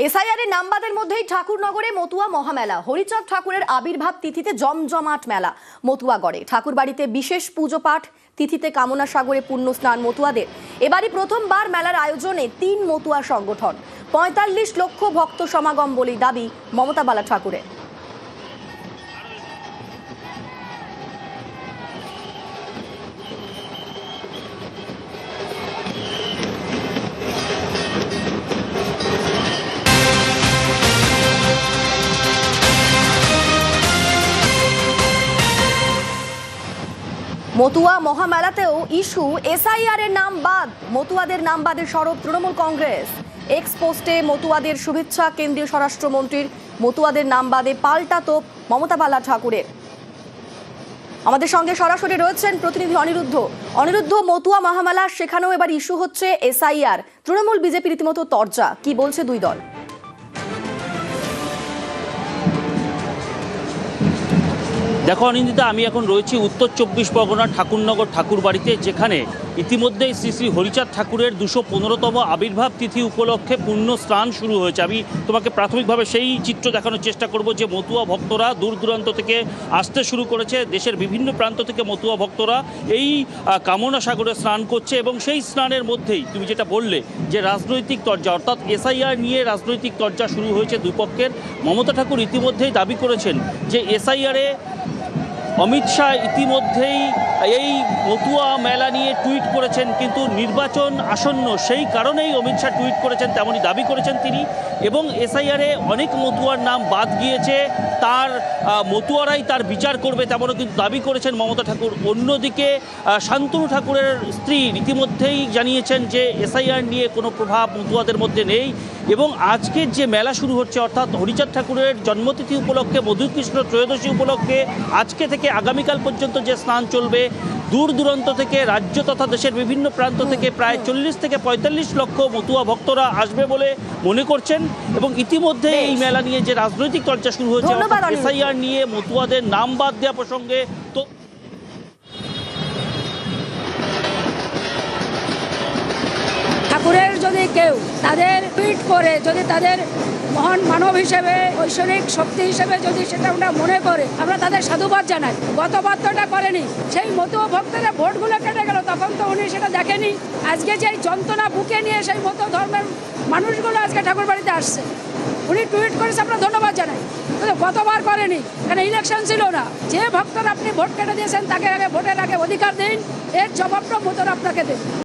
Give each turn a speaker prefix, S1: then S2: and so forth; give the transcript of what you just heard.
S1: SIR এর নামবাদের মধ্যেই ঠাকুরনগরে মতুয়া মহামেলা। হরিচাঁদ ঠাকুরের আবির্ভাব তিথিতে জমজমাট মেলা মতুয়াগড়ে। ঠাকুর বাড়িতে বিশেষ পুজো পাঠ, তিথিতে কামনা সাগরে পুণ্য স্নান মতুয়াদের। এবারই প্রথমবার মেলার আয়োজনে ৩ মতুয়া সংগঠন, ৪৫ লক্ষ ভক্ত সমাগম বলেই দাবি মমতা বালা ঠাকুরের। মতুয়া মহামেলাতেও ইস্যু এসআইআর এর নাম বাদ, মতুয়াদের নাম বাদের সরব তৃণমূল কংগ্রেস। এক্স পোস্টে মতুয়াদের শুভেচ্ছা কেন্দ্রীয় স্বরাষ্ট্রমন্ত্রীর, মতুয়াদের নাম বাদে পাল্টা তোপ মমতা বালা ঠাকুরের। আমাদের সঙ্গে সরাসরি রয়েছেন প্রতিনিধি অনিরুদ্ধ। মতুয়া মহামেলা, সেখানেও এবার ইস্যু হচ্ছে এসআইআর। তৃণমূল বিজেপি রীতিমতো তরজা, কি বলছে দুই দল?
S2: দেখো অনিন্দিতা, আমি এখন রয়েছি উত্তর ২৪ পরগনার ঠাকুরনগর ঠাকুর বাড়িতে, যেখানে ইতিমধ্যেই শ্রী শ্রী হরিচাঁদ ঠাকুরের ২১৫তম আবির্ভাব তিথি উপলক্ষে পুণ্য স্নান শুরু হয়েছে। আমি তোমাকে প্রাথমিকভাবে সেই চিত্র দেখানোর চেষ্টা করব যে মতুয়া ভক্তরা দূর দূরান্ত থেকে আসতে শুরু করেছে। দেশের বিভিন্ন প্রান্ত থেকে মতুয়া ভক্তরা এই কামনা সাগরে স্নান করছে, এবং সেই স্নানের মধ্যেই তুমি যেটা বললে যে রাজনৈতিক তরজা, অর্থাৎ এসআইআর নিয়ে রাজনৈতিক তরজা শুরু হয়েছে দুই পক্ষের। মমতা ঠাকুর ইতিমধ্যেই দাবি করেছেন যে এসআইআরে অমিত শাহ ইতিমধ্যেই এই মতুয়া মেলা নিয়ে টুইট করেছেন, কিন্তু নির্বাচন আসন্ন, সেই কারণেই অমিত শাহ টুইট করেছেন, তেমনই দাবি করেছেন তিনি। এবং এসআইআরে অনেক মতুয়ার নাম বাদ গিয়েছে, তার মতুয়ারাই তার বিচার করবে, তেমনও কিন্তু দাবি করেছেন মমতা ঠাকুর। অন্যদিকে শান্তনু ঠাকুরের স্ত্রী ইতিমধ্যেই জানিয়েছেন যে এসআইআর নিয়ে কোনো প্রভাব মতুয়াদের মধ্যে নেই। এবং আজকের যে মেলা শুরু হচ্ছে, অর্থাৎ হরিচাঁদ ঠাকুরের জন্মতিথি উপলক্ষে, মধুকৃষ্ণ ত্রয়োদশী উপলক্ষে আজকে থেকে আগামীকাল পর্যন্ত যে স্নান চলবে, দূর দূরান্ত থেকে, রাজ্য তথা দেশের বিভিন্ন প্রান্ত থেকে প্রায় ৪০ থেকে ৪৫ লক্ষ মতুয়া ভক্তরা আসবে বলে মনে করছেন। এবং ইতিমধ্যে এই মেলা নিয়ে যে রাজনৈতিক চর্চা শুরু হয়েছে, এসআইআর নিয়ে মতুয়াদের নাম বাদ দেওয়া প্রসঙ্গে, তো
S3: ঠাকুরের যদি কেউ তাদের টুইট করে, যদি তাদের মহান মানব হিসেবে, ঐশ্বরিক শক্তি হিসেবে যদি সেটা আমরা মনে করে, আমরা তাদের সাধুবাদ জানাই। গতবার তো এটা করেনি, সেই মতুয়া ভক্তরা ভোটগুলো কেটে গেল, তখন তো উনি সেটা দেখেনি। আজকে যে যন্ত্রণা বুকে নিয়ে সেই মতো ধর্মের মানুষগুলো আজকে ঠাকুর বাড়িতে আসছে, উনি টুইট করেছে, আমরা ধন্যবাদ জানাই। কিন্তু গতবার করেনি, কারণ ইলেকশন ছিল না। যে ভক্তরা আপনি ভোট কেটে দিয়েছেন তাকে আগে ভোটের আগে অধিকার দিন, এর জবাবটা মতন আপনাকে দেন।